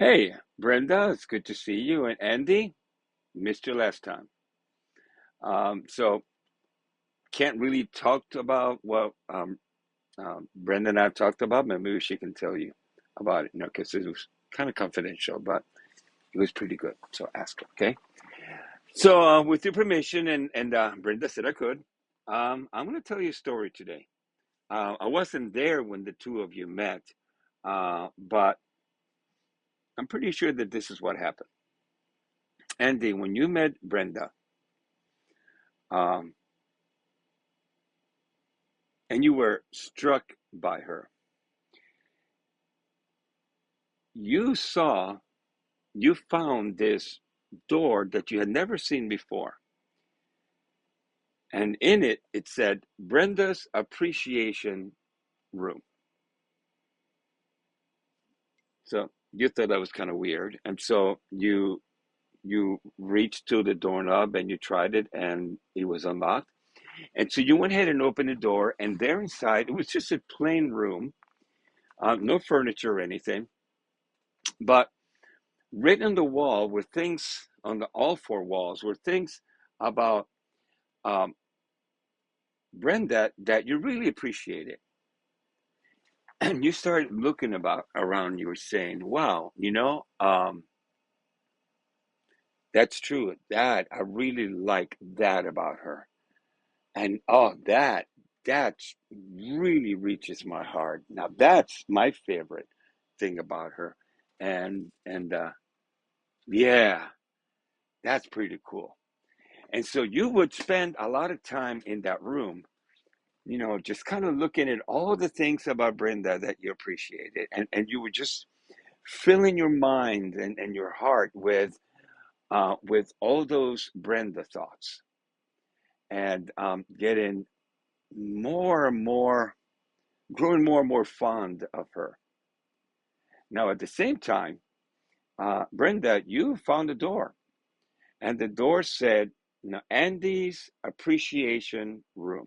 Hey, Brenda, it's good to see you. And Andy, missed you last time. So can't really talk about what Brenda and I talked about, but maybe she can tell you about it, because it was kind of confidential, but it was pretty good. So ask her, okay? So with your permission, and Brenda said I could, I'm going to tell you a story today. I wasn't there when the two of you met, but I'm pretty sure that this is what happened. Andy, when you met Brenda, um, and you were struck by her, you saw, you found this door that you had never seen before. And in it, it said Brenda's Appreciation Room. So you thought that was kind of weird. And so you reached to the doorknob and you tried it and it was unlocked. And so you went ahead and opened the door, and there inside, it was just a plain room, no furniture or anything, but written on the wall were things on the all four walls were things about um, Brenda that you really appreciated. And you started looking about around, you were saying, wow, that's true. That I really like that about her. And oh, that really reaches my heart. Now that's my favorite thing about her. And yeah, that's pretty cool. And so you would spend a lot of time in that room, just kind of looking at all the things about Brenda that you appreciated. And you would just filling your mind and your heart with all those Brenda thoughts, and getting more and more, growing more and more fond of her. Now, at the same time, Brenda, you found a door, and the door said, Andy's Appreciation Room.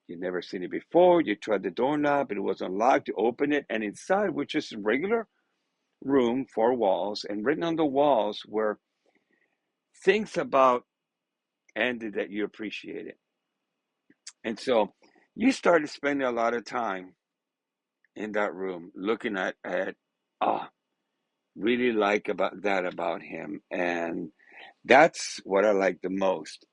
You'd never seen it before. You tried the doorknob, it was unlocked. You open it, and inside was just a regular room, four walls, and written on the walls were things about Andy that you appreciated. And so you started spending a lot of time in that room looking at oh, really like about him. And that's what I like the most.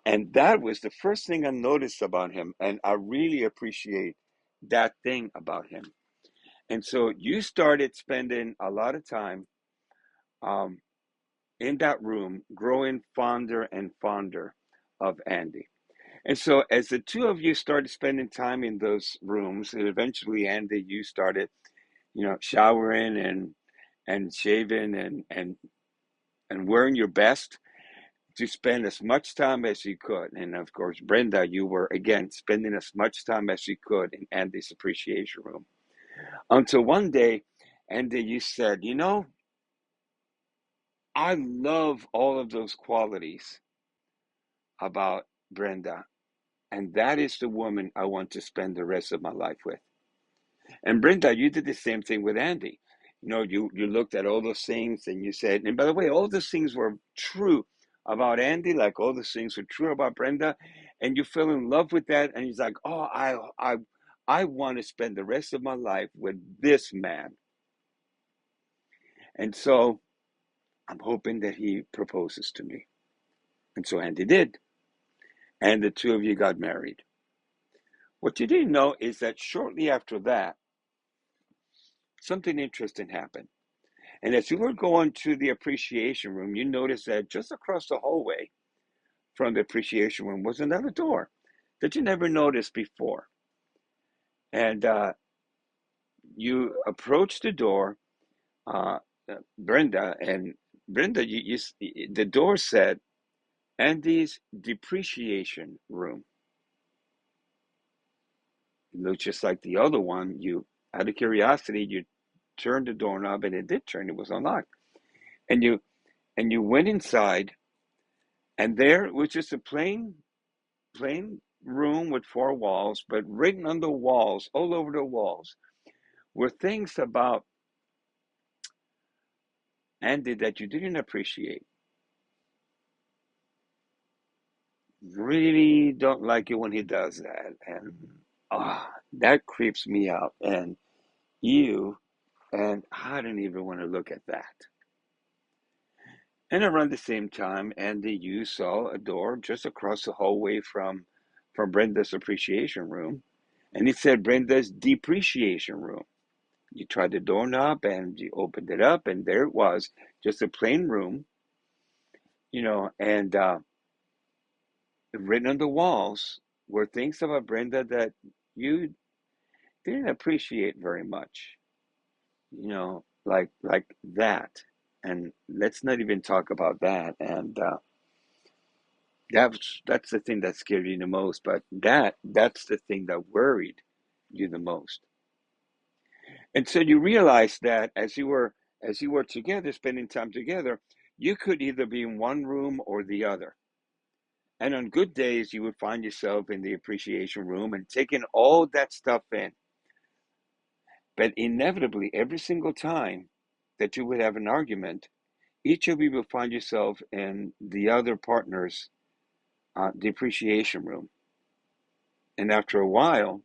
And that was the first thing I noticed about him. And I really appreciate that thing about him. And so you started spending a lot of time um, in that room, growing fonder and fonder of Andy. And so, as the two of you started spending time in those rooms, and eventually, Andy, you started, showering and shaving and wearing your best to spend as much time as you could. And of course, Brenda, you were again spending as much time as you could in Andy's appreciation room. Until one day, Andy, you said, I love all of those qualities about Brenda, and that is the woman I want to spend the rest of my life with. And Brenda, you did the same thing with Andy. You looked at all those things and you said, and by the way, all those things were true about Andy, like all those things were true about Brenda, and you fell in love with that, and he's like, oh, I want to spend the rest of my life with this man. And so I'm hoping that he proposes to me. And so Andy did. And the two of you got married. What you didn't know is that shortly after that, something interesting happened. And as you were going to the appreciation room, you noticed that just across the hallway from the appreciation room was another door that you never noticed before. And you approached the door, uh, Brenda, and Brenda, the door said, Andy's depreciation room. It looked just like the other one. You, out of curiosity, you turned the doorknob, and it did turn. It was unlocked. And you went inside, and there was just a plain room with four walls, but written on the walls, all over the walls, were things about Andy, that you didn't appreciate. Really don't like it when he does that. And that creeps me out. And you, and I don't even want to look at that. And around the same time, Andy, you saw a door just across the hallway from Brenda's appreciation room. And it said Brenda's depreciation room. You tried the doorknob and you opened it up, and there it was, just a plain room, and written on the walls were things about Brenda that you didn't appreciate very much, like that. And let's not even talk about that. And that's the thing that scared you the most. But that's the thing that worried you the most. And so you realized that as you were together, spending time together, you could either be in one room or the other. And on good days, you would find yourself in the appreciation room and taking all that stuff in. But inevitably, every single time that you would have an argument, each of you will find yourself in the other partner's depreciation room. And after a while,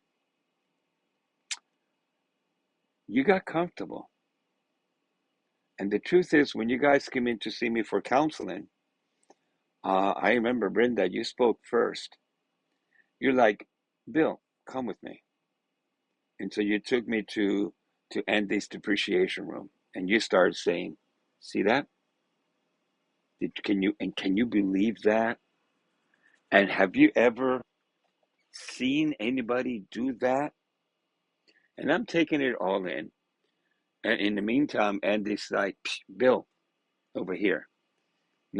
you got comfortable. And the truth is, when you guys came in to see me for counseling, I remember, Brenda, you spoke first. You're like, Bill, come with me. And so you took me to Andy's depreciation room, and you started saying, "See that? Can you believe that? And have you ever seen anybody do that?" And I'm taking it all in. And in the meantime, Andy's like, "Psh, Bill, over here."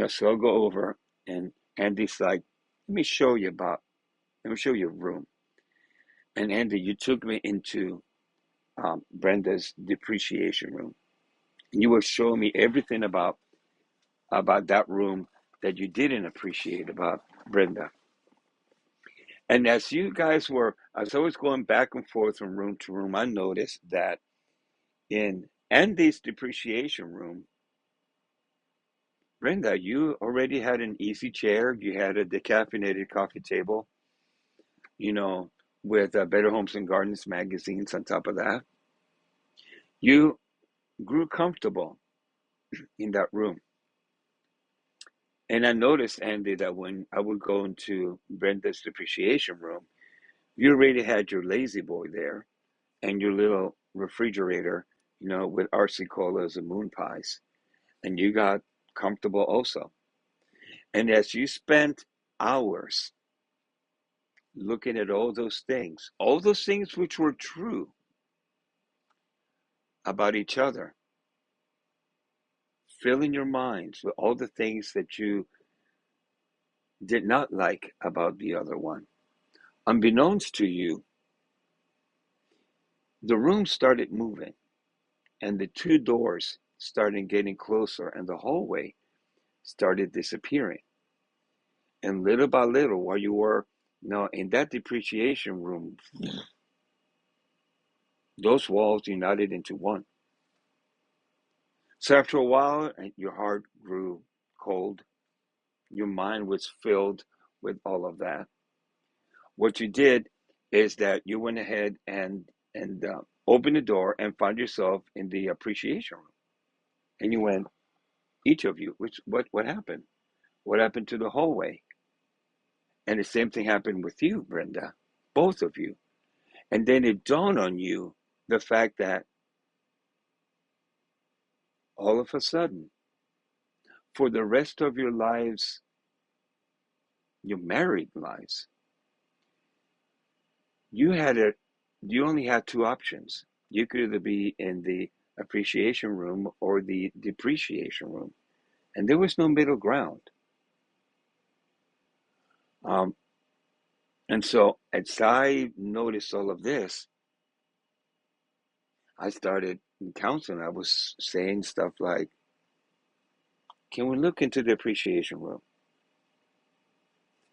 So I'll go over, and Andy's like, let me show you a room." And Andy, you took me into Brenda's depreciation room. And you were showing me everything about that room that you didn't appreciate about Brenda. And as I was going back and forth from room to room, I noticed that in Andy's depreciation room, Brenda, you already had an easy chair. You had a decaffeinated coffee table, you know, with Better Homes and Gardens magazines on top of that. You grew comfortable in that room. And I noticed, Andy, that when I would go into Brenda's depreciation room, you already had your lazy boy there and your little refrigerator, with RC colas and moon pies. And you got comfortable also. And as you spent hours looking at all those things which were true about each other, filling your minds with all the things that you did not like about the other one. Unbeknownst to you, the room started moving and the two doors started getting closer and the hallway started disappearing. And little by little, while you were in that depreciation room, those walls united into one. So after a while, your heart grew cold. Your mind was filled with all of that. What you did is that you went ahead and opened the door and found yourself in the appreciation room. And you went, each of you, what happened? What happened to the hallway? And the same thing happened with you, Brenda, both of you. And then it dawned on you the fact that all of a sudden, for the rest of your lives, your married lives, you had a you only had two options. You could either be in the appreciation room or the depreciation room, and there was no middle ground. Um, and so, as I noticed all of this, I started in counseling. I was saying stuff like, "Can we look into the appreciation room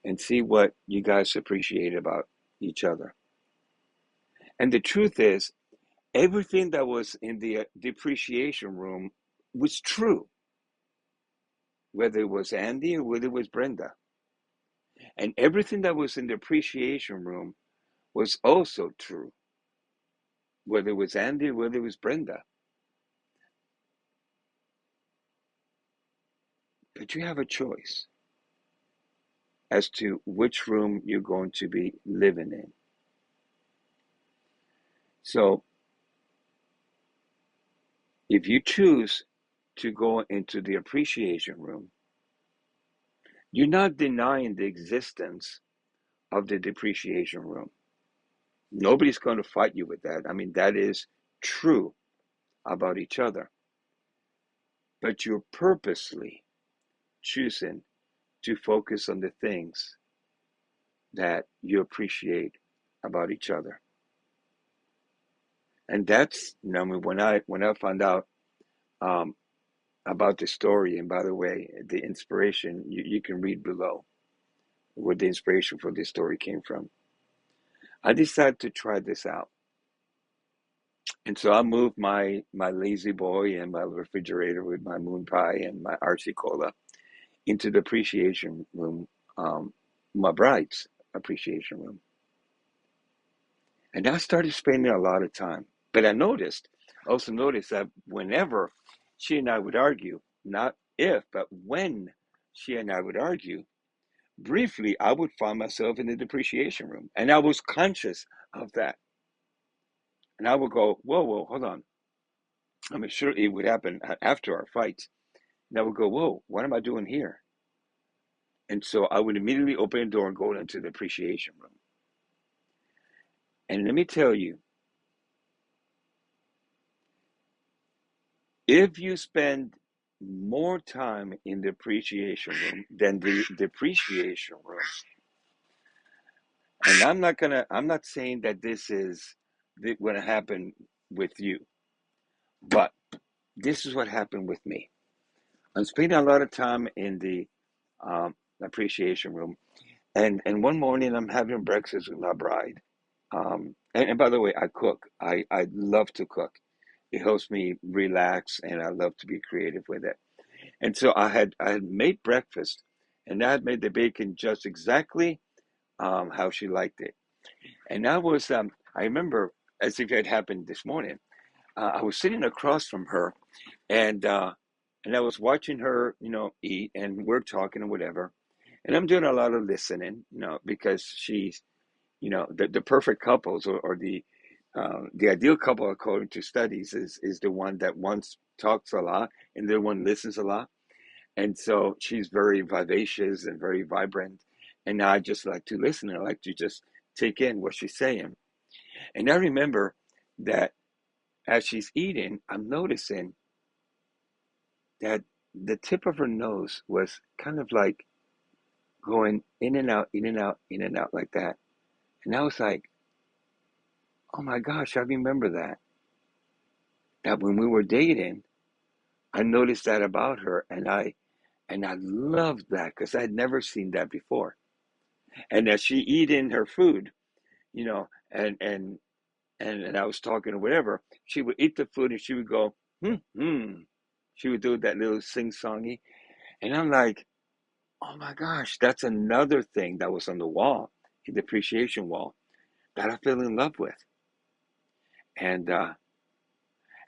and see what you guys appreciate about each other?" And the truth is, everything that was in the depreciation room was true. whether it was Andy or whether it was Brenda. And everything that was in the appreciation room was also true, whether it was Andy or whether it was Brenda. But you have a choice as to which room you're going to be living in. So if you choose to go into the appreciation room, you're not denying the existence of the depreciation room. Nobody's going to fight you with that. I mean, that is true about each other. But you're purposely choosing to focus on the things that you appreciate about each other. And that's, I mean, when I found out um, about the story, and by the way, the inspiration, you can read below where the inspiration for this story came from. I decided to try this out. And so I moved my lazy boy and my refrigerator with my moon pie and my RC cola into the appreciation room, my bride's appreciation room. And I started spending a lot of time. But also noticed that whenever she and I would argue, not if, but when she and I would argue, briefly I would find myself in the depreciation room. And I was conscious of that. And I would go, whoa, hold on. I mean, sure, it would happen after our fights. And I would go, whoa, what am I doing here? And so I would immediately open the door and go into the appreciation room. And let me tell you, if you spend more time in the appreciation room than the depreciation room, and I'm not saying that this is going to happen with you, but this is what happened with me. I'm spending a lot of time in the appreciation room, and one morning I'm having breakfast with my bride. And by the way, I cook. I love to cook. It helps me relax, and I love to be creative with it. And so I had made breakfast, and I had made the bacon just exactly how she liked it. And that was I remember as if it had happened this morning. I was sitting across from her, and I was watching her, eat, and we're talking or whatever. And I'm doing a lot of listening, because she's, the perfect couples or the ideal couple according to studies is the one that once talks a lot and the one listens a lot. And so she's very vivacious and very vibrant. And I just like to listen and I like to just take in what she's saying. And I remember that as she's eating, I'm noticing that the tip of her nose was kind of like going in and out, in and out, in and out like that. And I was like, oh my gosh, I remember that. That when we were dating, I noticed that about her, and I loved that because I had never seen that before. And as she eating her food, you know, and and and I was talking or whatever, she would eat the food and she would go, hmm. She would do that little sing-songy, and I'm like, oh my gosh, that's another thing that was on the wall, the appreciation wall, that I fell in love with. And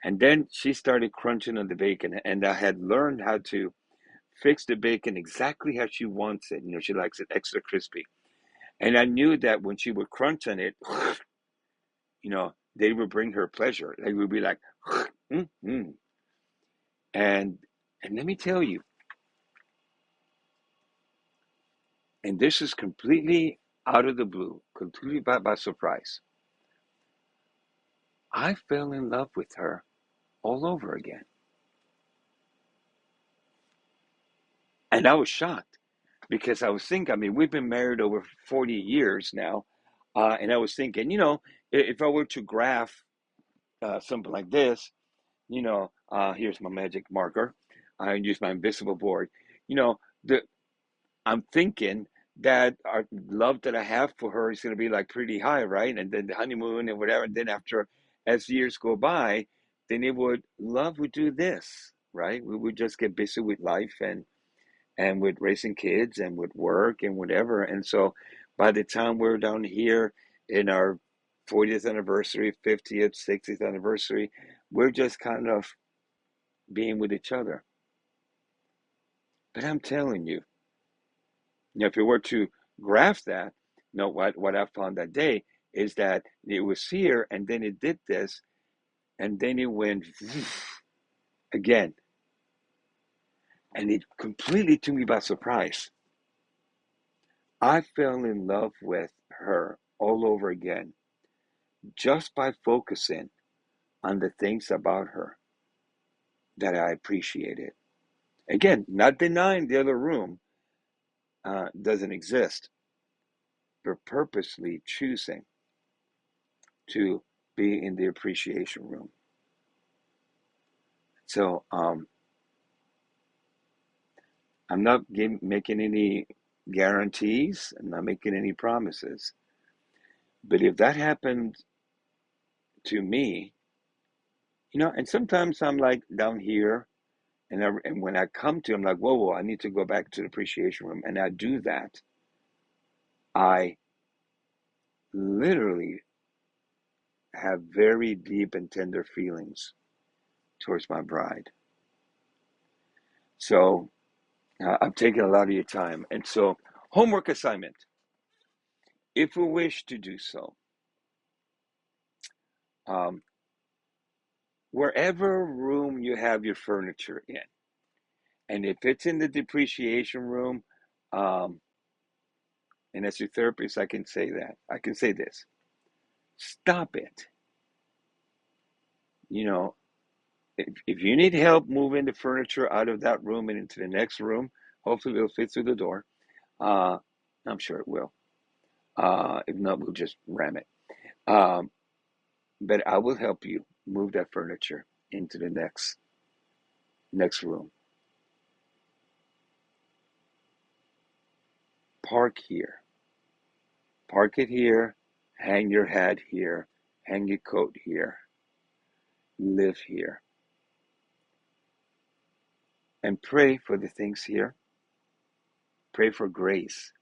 then she started crunching on the bacon, and I had learned how to fix the bacon exactly how she wants it. She likes it extra crispy. And I knew that when she would crunch on it, they would bring her pleasure. They would be like, mm-hmm. And let me tell you, and this is completely out of the blue, completely by surprise. I fell in love with her all over again. And I was shocked because I was thinking, I mean, we've been married over 40 years now. And I was thinking, if I were to graph something like this, here's my magic marker. I use my invisible board. You know, the I'm thinking that our love that I have for her is going to be like pretty high, right? And then the honeymoon and whatever. And then after, as years go by, then love would do this, right? We would just get busy with life and with raising kids and with work and whatever. And so by the time we're down here in our 40th anniversary, 50th, 60th anniversary, we're just kind of being with each other. But I'm telling you, if you were to graph that, what I found that day is that it was here and then it did this and then it went again. And it completely took me by surprise. I fell in love with her all over again just by focusing on the things about her that I appreciated. Again, not denying the other room doesn't exist, but purposely choosing to be in the appreciation room. So I'm not making any guarantees. I'm not making any promises. But if that happened to me, and sometimes I'm like down here, and when I come to, I'm like, whoa, I need to go back to the appreciation room, and I do that. I literally have very deep and tender feelings towards my bride. So I'm taking a lot of your time, and so homework assignment, if we wish to do so, um, wherever room you have your furniture in, and if it's in the depreciation room, um, and as your therapist, I can say that. I can say this. Stop it. You know, if you need help moving the furniture out of that room and into the next room, hopefully it'll fit through the door. Uh, I'm sure it will. If not, we'll just ram it. Um, but I will help you move that furniture into the next room. Park here. Park it here. Hang your hat here. Hang your coat here. Live here. And pray for the things here. Pray for grace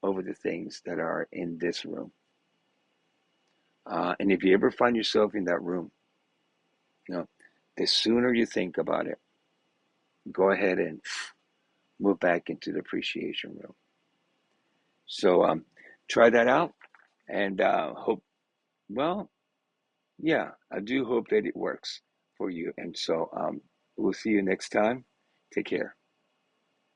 over the things that are in this room. And if you ever find yourself in that room, you know, the sooner you think about it, go ahead and move back into the appreciation room. So try that out and hope, well, yeah, I do hope that it works for you. And so we'll see you next time. Take care.